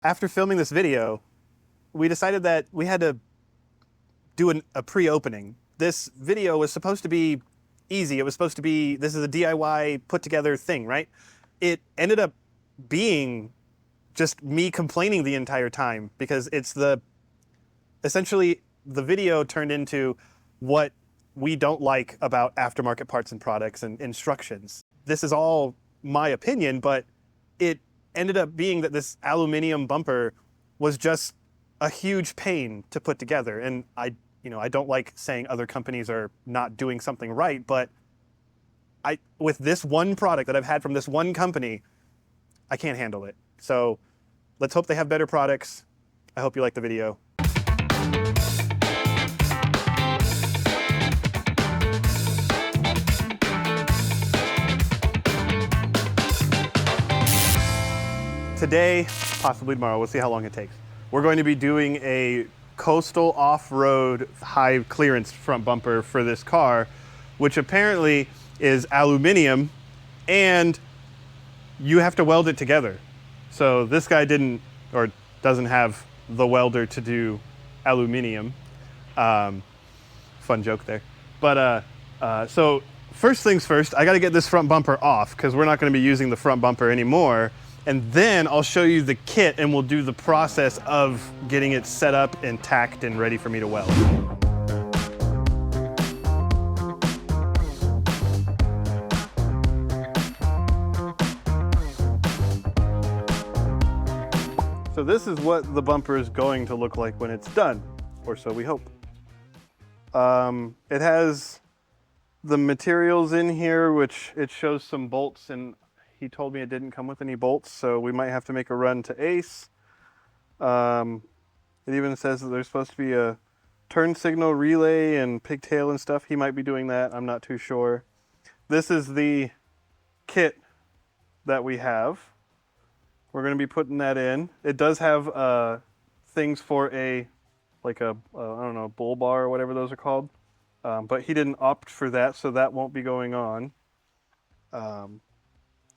After filming this video, we decided that we had to do a pre-opening. This video was supposed to be easy. It was supposed to be, this is a DIY put together thing, right? It ended up being just me complaining the entire time because it's essentially the video turned into what we don't like about aftermarket parts and products and instructions. This is all my opinion, but it ended up being that this aluminum bumper was just a huge pain to put together. And I don't like saying other companies are not doing something right, but with this one product that I've had from this one company, I can't handle it. So let's hope they have better products. I hope you like the video. Today, possibly tomorrow, we'll see how long it takes. We're going to be doing a coastal off-road high clearance front bumper for this car, which apparently is aluminum and you have to weld it together. So this guy doesn't have the welder to do aluminum. Fun joke there. But so first things first, I got to get this front bumper off because we're not going to be using the front bumper anymore. And then I'll show you the kit and we'll do the process of getting it set up and tacked and ready for me to weld. So this is what the bumper is going to look like when it's done, or so we hope. It has the materials in here, which it shows some bolts, and he told me it didn't come with any bolts, so we might have to make a run to Ace. It even says that there's supposed to be a turn signal relay and pigtail and stuff. He might be doing that, I'm not too sure. This is the kit that we have. We're going to be putting that in. It does have things for I don't know, bull bar or whatever those are called. But he didn't opt for that, so that won't be going on.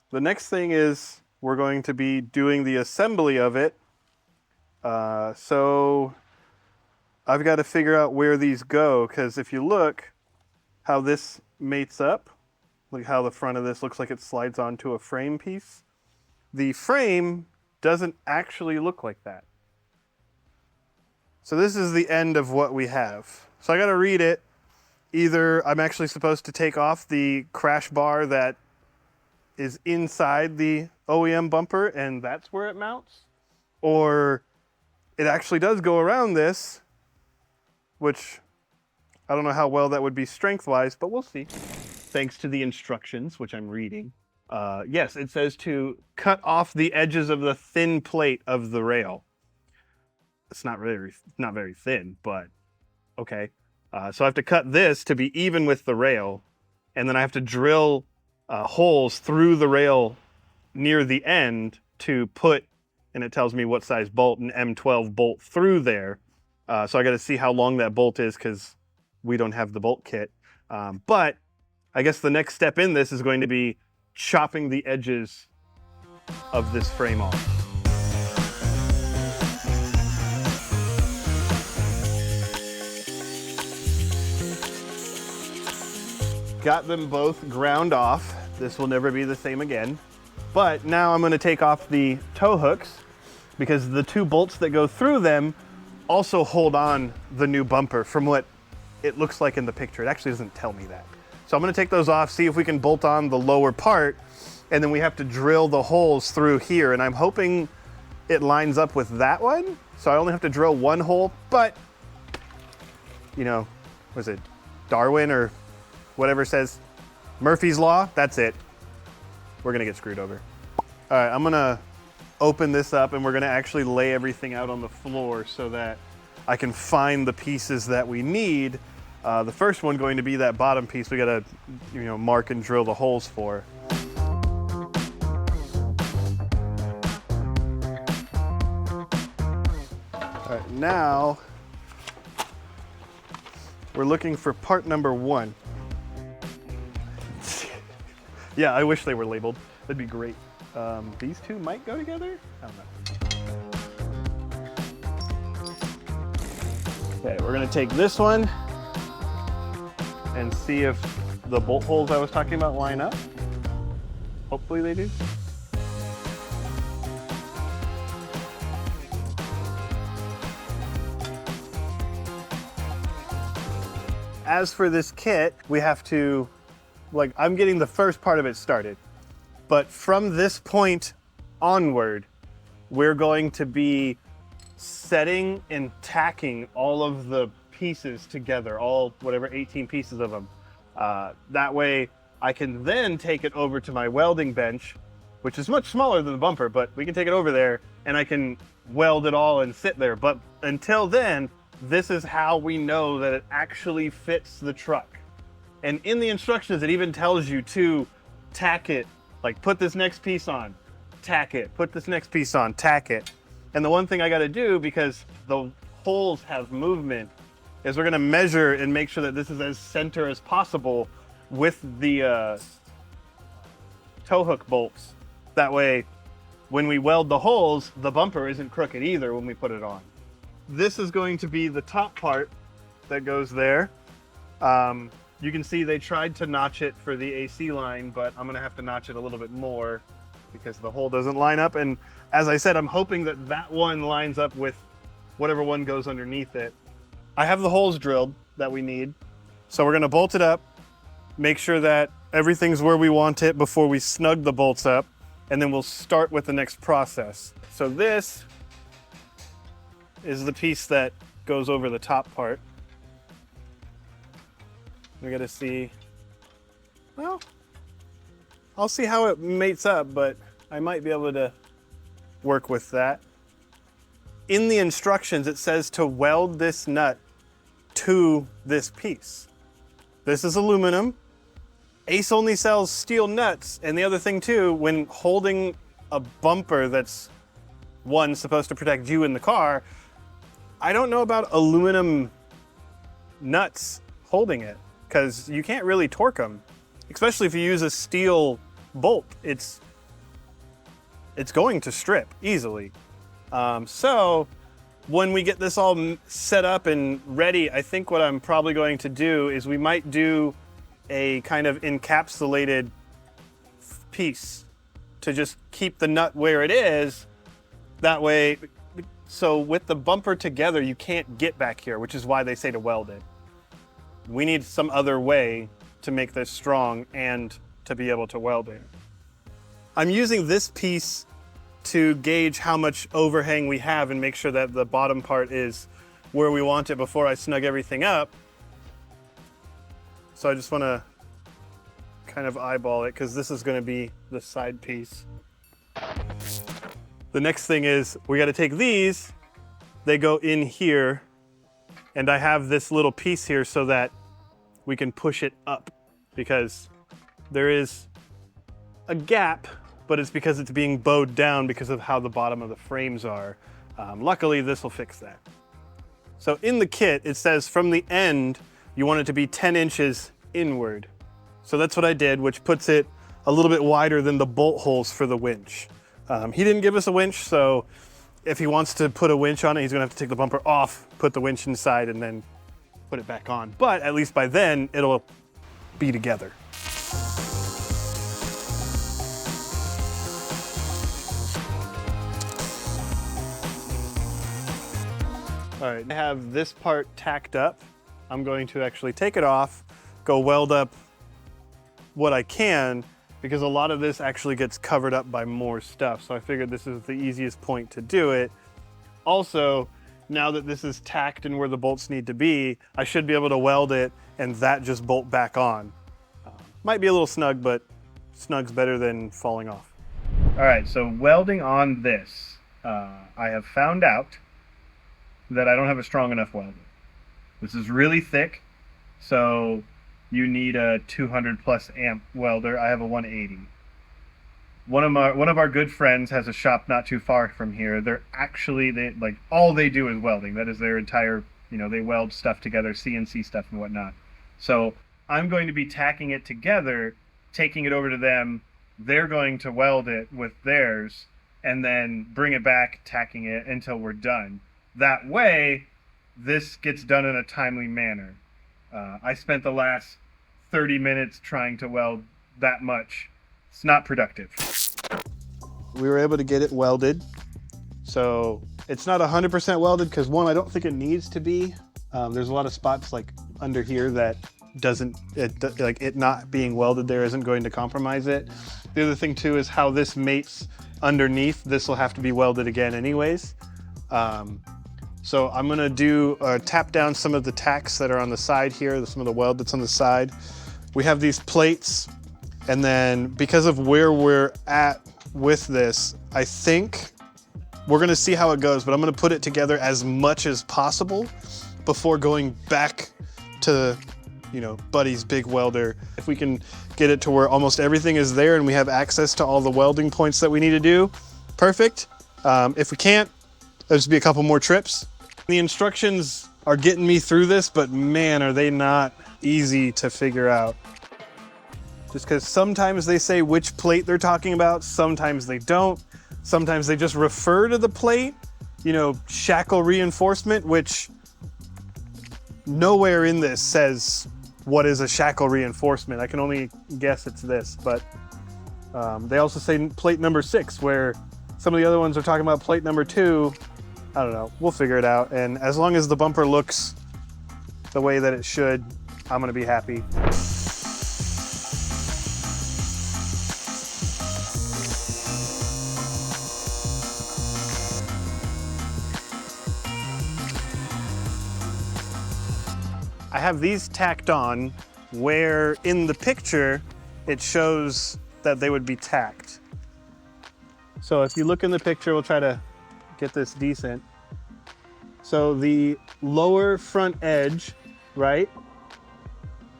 The next thing is we're going to be doing the assembly of it. So I've got to figure out where these go, because if you look how this mates up, like how the front of this looks like it slides onto a frame piece. The frame doesn't actually look like that. So this is the end of what we have. So I got to read it. Either I'm actually supposed to take off the crash bar that is inside the OEM bumper and that's where it mounts, or it actually does go around this, which I don't know how well that would be strength-wise, but we'll see. Thanks to the instructions, which I'm reading. Yes, it says to cut off the edges of the thin plate of the rail. It's not very thin, but okay. So I have to cut this to be even with the rail, and then I have to drill holes through the rail near the end to put, and it tells me what size bolt, an M12 bolt through there. So I got to see how long that bolt is because we don't have the bolt kit. But I guess the next step in this is going to be chopping the edges of this frame off. Got them both ground off. This will never be the same again. But now I'm going to take off the tow hooks because the two bolts that go through them also hold on the new bumper from what it looks like in the picture. It actually doesn't tell me that. So I'm going to take those off, see if we can bolt on the lower part, and then we have to drill the holes through here. And I'm hoping it lines up with that one. So I only have to drill one hole, but you know, was it Darwin or whatever says Murphy's Law? That's it. We're gonna get screwed over. All right, I'm gonna open this up and we're gonna actually lay everything out on the floor so that I can find the pieces that we need. The first one going to be that bottom piece we gotta, mark and drill the holes for. All right, now we're looking for part number 1. Yeah, I wish they were labeled. That'd be great. These two might go together? I don't know. Okay, we're gonna take this one and see if the bolt holes I was talking about line up. Hopefully they do. As for this kit, we have to, like, I'm getting the first part of it started, but from this point onward, we're going to be setting and tacking all of the pieces together, all whatever 18 pieces of them. That way I can then take it over to my welding bench, which is much smaller than the bumper, but we can take it over there and I can weld it all and sit there. But until then, this is how we know that it actually fits the truck. And in the instructions, it even tells you to tack it, like put this next piece on, tack it, put this next piece on, tack it. And the one thing I gotta do, because the holes have movement, is we're gonna measure and make sure that this is as center as possible with the tow hook bolts. That way, when we weld the holes, the bumper isn't crooked either when we put it on. This is going to be the top part that goes there. You can see they tried to notch it for the AC line, but I'm gonna have to notch it a little bit more because the hole doesn't line up. And as I said, I'm hoping that that one lines up with whatever one goes underneath it. I have the holes drilled that we need. So we're gonna bolt it up, make sure that everything's where we want it before we snug the bolts up, and then we'll start with the next process. So this is the piece that goes over the top part. We gotta see, well, I'll see how it mates up, but I might be able to work with that. In the instructions, it says to weld this nut to this piece. This is aluminum. Ace only sells steel nuts. And the other thing too, when holding a bumper that's one supposed to protect you in the car, I don't know about aluminum nuts holding it because you can't really torque them, especially if you use a steel bolt. It's going to strip easily. So when we get this all set up and ready, I think what I'm probably going to do is we might do a kind of encapsulated piece to just keep the nut where it is. That way, so with the bumper together, you can't get back here, which is why they say to weld it. We need some other way to make this strong and to be able to weld it. I'm using this piece to gauge how much overhang we have and make sure that the bottom part is where we want it before I snug everything up. So I just want to kind of eyeball it because this is going to be the side piece. The next thing is we got to take these, they go in here, and I have this little piece here so that we can push it up because there is a gap, but it's because it's being bowed down because of how the bottom of the frames are. Luckily, this will fix that. So in the kit, it says from the end, you want it to be 10 inches inward. So that's what I did, which puts it a little bit wider than the bolt holes for the winch. He didn't give us a winch, so if he wants to put a winch on it, he's gonna have to take the bumper off, put the winch inside, and then put it back on. But at least by then, it'll be together. All right, I have this part tacked up. I'm going to actually take it off, go weld up what I can, because a lot of this actually gets covered up by more stuff. So I figured this is the easiest point to do it. Also, now that this is tacked and where the bolts need to be, I should be able to weld it and that just bolt back on. Might be a little snug, but snug's better than falling off. All right, so welding on this, I have found out that I don't have a strong enough welder. This is really thick, so you need a 200 plus amp welder. I have a 180. One of our good friends has a shop not too far from here. They're actually, all they do is welding. That is their entire, they weld stuff together, CNC stuff and whatnot. So I'm going to be tacking it together, taking it over to them. They're going to weld it with theirs and then bring it back, tacking it until we're done. That way, this gets done in a timely manner. I spent the last 30 minutes trying to weld that much. It's not productive. We were able to get it welded. So it's not 100% welded because one, I don't think it needs to be. There's a lot of spots like under here that like it not being welded there isn't going to compromise it. The other thing too is how this mates underneath. This will have to be welded again anyways. So I'm gonna tap down some of the tacks that are on the side here, some of the weld that's on the side. We have these plates, and then because of where we're at with this, I think we're gonna see how it goes, but I'm gonna put it together as much as possible before going back to, you know, Buddy's big welder. If we can get it to where almost everything is there and we have access to all the welding points that we need to do, perfect. If we can't, there'll just be a couple more trips. The instructions are getting me through this, but man, are they not easy to figure out. Just because sometimes they say which plate they're talking about, sometimes they don't. Sometimes they just refer to the plate, you know, shackle reinforcement, which nowhere in this says what is a shackle reinforcement. I can only guess it's this, but they also say plate number 6, where some of the other ones are talking about plate number 2. I don't know, we'll figure it out. And as long as the bumper looks the way that it should, I'm gonna be happy. I have these tacked on where in the picture it shows that they would be tacked. So if you look in the picture, we'll try to get this decent. So the lower front edge, right,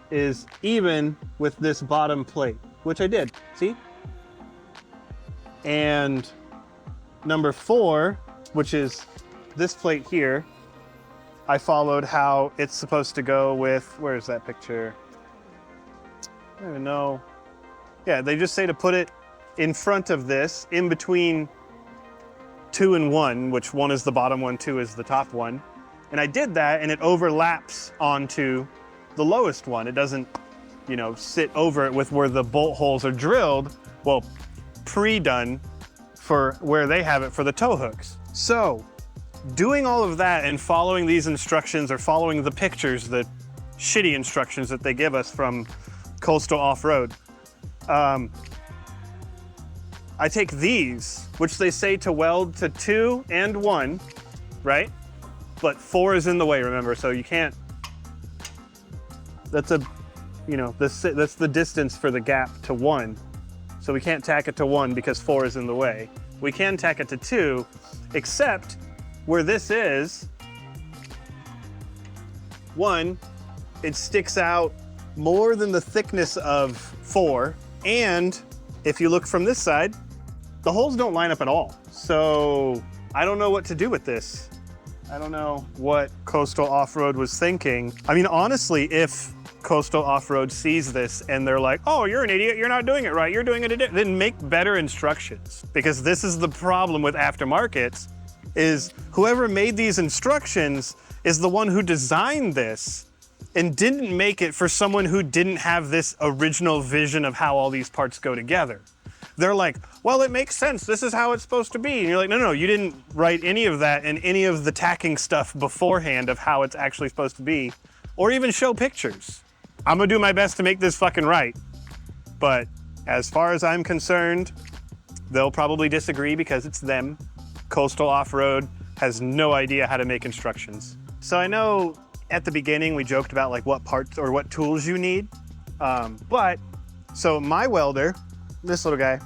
is even with this bottom plate, which I did, see? And number 4, which is this plate here, I followed how it's supposed to go with, where's that picture? I don't even know. Yeah, they just say to put it in front of this, in between 2 and 1, which 1 is the bottom one, 2 is the top one. And I did that, and it overlaps onto the lowest one. It doesn't, you know, sit over it with where the bolt holes are drilled, well, pre-done for where they have it for the tow hooks. So, doing all of that and following these instructions, or following the pictures, the shitty instructions that they give us from Coastal Off-Road, I take these, which they say to weld to 2 and 1, right? But 4 is in the way, remember, so you can't, that's a, you know, that's the distance for the gap to 1. So we can't tack it to 1 because 4 is in the way. We can tack it to 2, except where this is, 1, it sticks out more than the thickness of 4, and if you look from this side, the holes don't line up at all. So I don't know what to do with this. I don't know what Coastal Off-Road was thinking. I mean, honestly, if Coastal Off-Road sees this and they're like, oh, you're an idiot, you're not doing it right, you're doing it, then make better instructions. Because this is the problem with aftermarkets, is whoever made these instructions is the one who designed this and didn't make it for someone who didn't have this original vision of how all these parts go together. They're like, well, it makes sense, this is how it's supposed to be. And you're like, no, you didn't write any of that in any of the tacking stuff beforehand of how it's actually supposed to be, or even show pictures. I'm gonna do my best to make this fucking right. But as far as I'm concerned, they'll probably disagree because it's them. Coastal Off-Road has no idea how to make instructions. So I know at the beginning we joked about like what parts or what tools you need. So my welder, this little guy,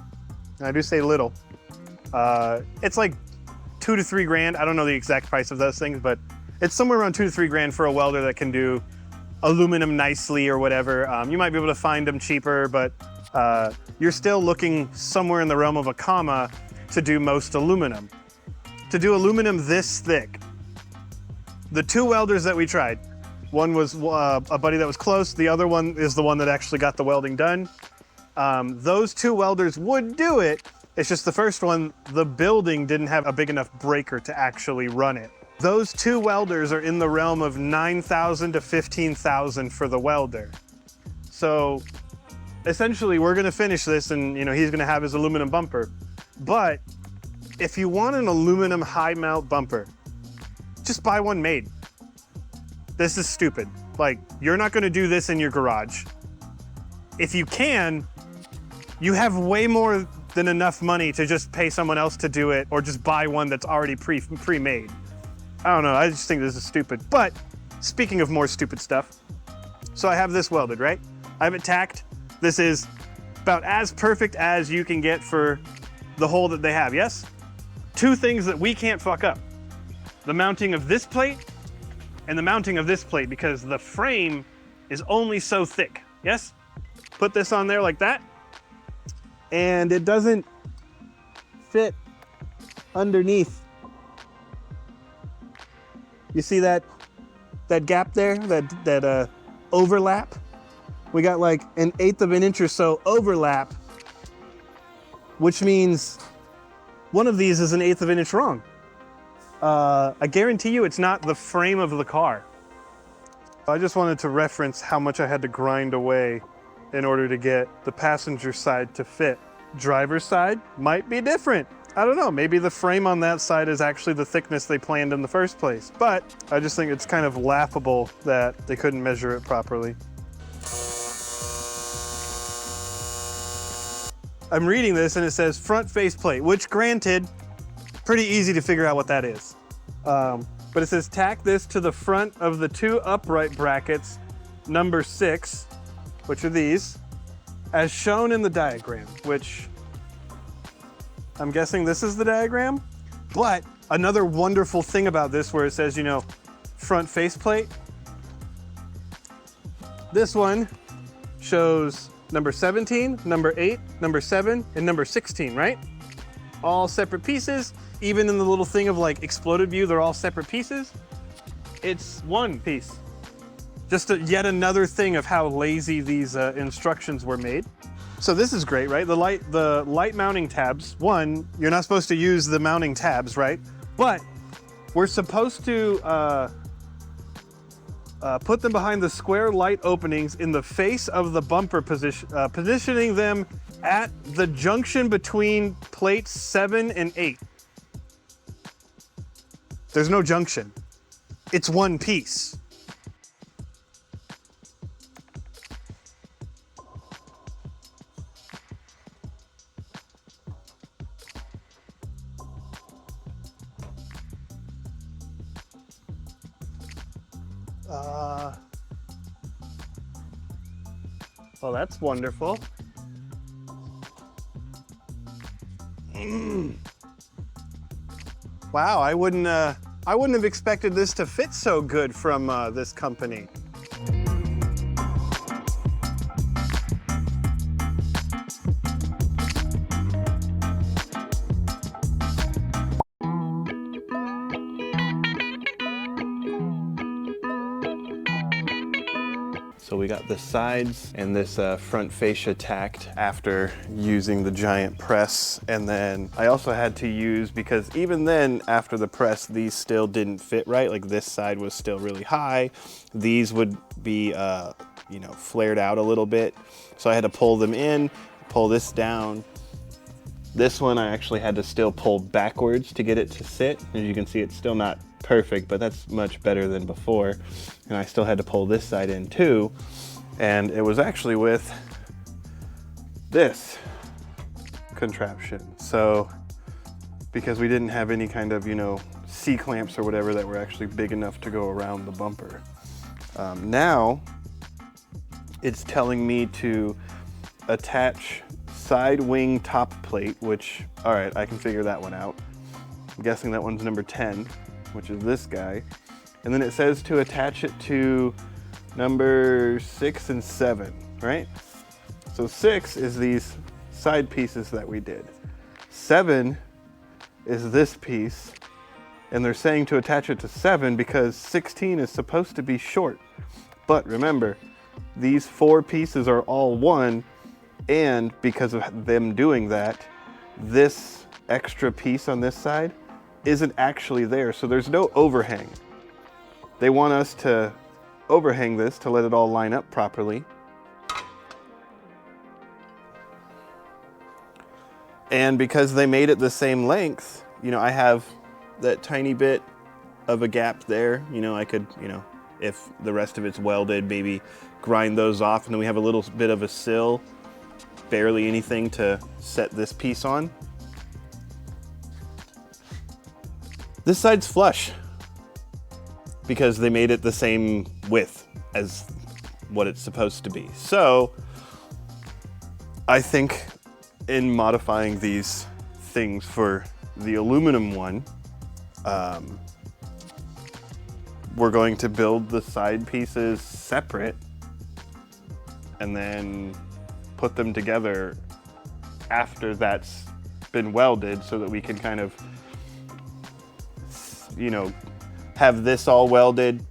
and I do say little, it's like 2 to 3 grand. I don't know the exact price of those things, but it's somewhere around 2 to 3 grand for a welder that can do aluminum nicely or whatever. You might be able to find them cheaper, but you're still looking somewhere in the realm of a comma to do most aluminum. To do aluminum this thick, the 2 welders that we tried, one was a buddy that was close, the other one is the one that actually got the welding done. Those 2 welders would do it, it's just the first one, the building didn't have a big enough breaker to actually run it. Those two welders are in the realm of 9,000 to 15,000 for the welder. So essentially we're gonna finish this and he's gonna have his aluminum bumper. But if you want an aluminum high mount bumper, just buy one made. This is stupid. Like, you're not gonna do this in your garage. If you can, you have way more than enough money to just pay someone else to do it or just buy one that's already pre-made. I don't know, I just think this is stupid. But speaking of more stupid stuff, so I have this welded, right? I have it tacked. This is about as perfect as you can get for the hole that they have, yes? Two things that we can't fuck up. The mounting of this plate and the mounting of this plate, because the frame is only so thick, yes? Put this on there like that, and it doesn't fit underneath. You see that gap there, that overlap? We got like 1/8 of an inch or so overlap, which means one of these is 1/8 of an inch wrong. I guarantee you it's not the frame of the car. I just wanted to reference how much I had to grind away in order to get the passenger side to fit. Driver's side might be different. I don't know, maybe the frame on that side is actually the thickness they planned in the first place. But I just think it's kind of laughable that they couldn't measure it properly. I'm reading this and it says front faceplate, which granted, pretty easy to figure out what that is. But it says tack this to the front of the two upright brackets, number 6, which are these, as shown in the diagram, which I'm guessing this is the diagram. But another wonderful thing about this where it says, front faceplate, this one shows number 17, number 8, number 7, and number 16, right? All separate pieces. Even in the little thing of like exploded view, they're all separate pieces. It's one piece. Just yet another thing of how lazy these instructions were made. So this is great, right? The light mounting tabs. One, you're not supposed to use the mounting tabs, right? But we're supposed to put them behind the square light openings in the face of the bumper position, positioning them at the junction between plates 7 and 8. There's no junction. It's one piece. Well, that's wonderful. Wow, I wouldn't have expected this to fit so good from this company. So we got the sides and this front fascia tacked after using the giant press. And then I also had to use, because even then after the press, these still didn't fit right. Like this side was still really high. These would be, flared out a little bit. So I had to pull them in, pull this down. This one I actually had to still pull backwards to get it to sit. As you can see, it's still not perfect, but that's much better than before. And I still had to pull this side in too. And it was actually with this contraption. So, because we didn't have any kind of, C-clamps or whatever that were actually big enough to go around the bumper. Now, it's telling me to attach side wing top plate, which, all right, I can figure that one out. I'm guessing that one's number 10, which is this guy. And then it says to attach it to number 6 and 7, right? So 6 is these side pieces that we did. 7 is this piece, and they're saying to attach it to 7 because 16 is supposed to be short. But remember, these 4 pieces are all one, and because of them doing that, this extra piece on this side isn't actually there, so there's no overhang. They want us to overhang this to let it all line up properly. And because they made it the same length, you know, I have that tiny bit of a gap there. You know, I could, you know, if the rest of it's welded, maybe grind those off, and then we have a little bit of a sill, barely anything to set this piece on. This side's flush because they made it the same width as what it's supposed to be. So I think in modifying these things for the aluminum one, we're going to build the side pieces separate and then put them together after that's been welded, so that we can kind of, you know, have this all welded,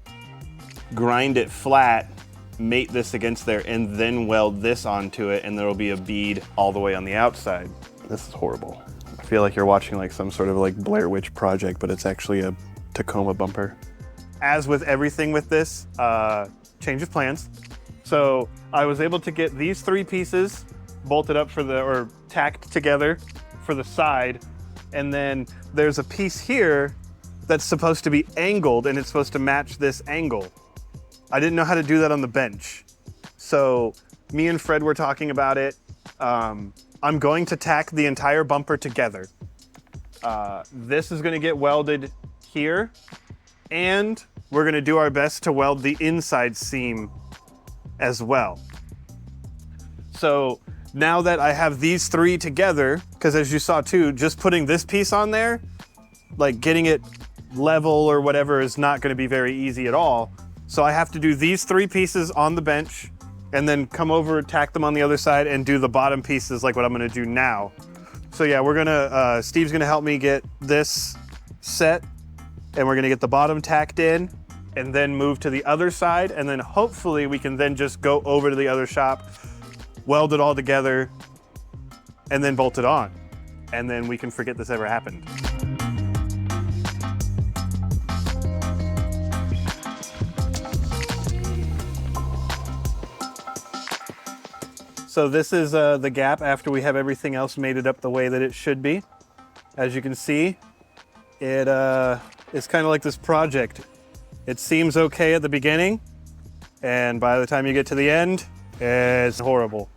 grind it flat, mate this against there, and then weld this onto it, and there'll be a bead all the way on the outside. This is horrible. I feel like you're watching like some sort of like Blair Witch project, but it's actually a Tacoma bumper. As with everything with this, change of plans. So I was able to get these 3 pieces bolted up for the, or tacked together for the side. And then there's a piece here that's supposed to be angled, and it's supposed to match this angle. I didn't know how to do that on the bench. So me and Fred were talking about it. I'm going to tack the entire bumper together. This is gonna get welded here, and we're gonna do our best to weld the inside seam as well. So now that I have these 3 together, because as you saw too, just putting this piece on there, like getting it level or whatever is not gonna be very easy at all. So I have to do these 3 pieces on the bench and then come over, tack them on the other side, and do the bottom pieces like what I'm gonna do now. So yeah, we're gonna, Steve's gonna help me get this set, and we're gonna get the bottom tacked in and then move to the other side, and then hopefully we can then just go over to the other shop, weld it all together, and then bolt it on. And then we can forget this ever happened. So this is the gap after we have everything else mated up the way that it should be. As you can see, it is kind of like this project. It seems okay at the beginning, and by the time you get to the end, it's horrible.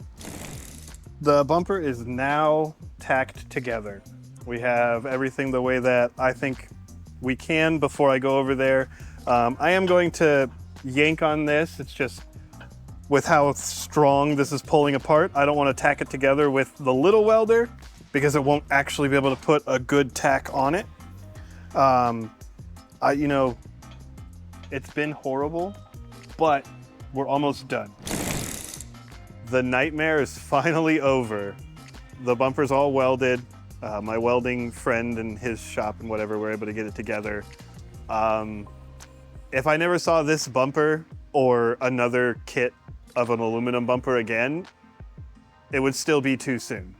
The bumper is now tacked together. We have everything the way that I think we can before I go over there. I am going to yank on this. It's just with how strong this is pulling apart, I don't want to tack it together with the little welder because it won't actually be able to put a good tack on it. You know, it's been horrible, but we're almost done. The nightmare is finally over. The bumper's all welded. My welding friend and his shop and whatever were able to get it together. If I never saw this bumper or another kit of an aluminum bumper again, it would still be too soon.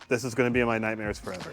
This is going to be in my nightmares forever.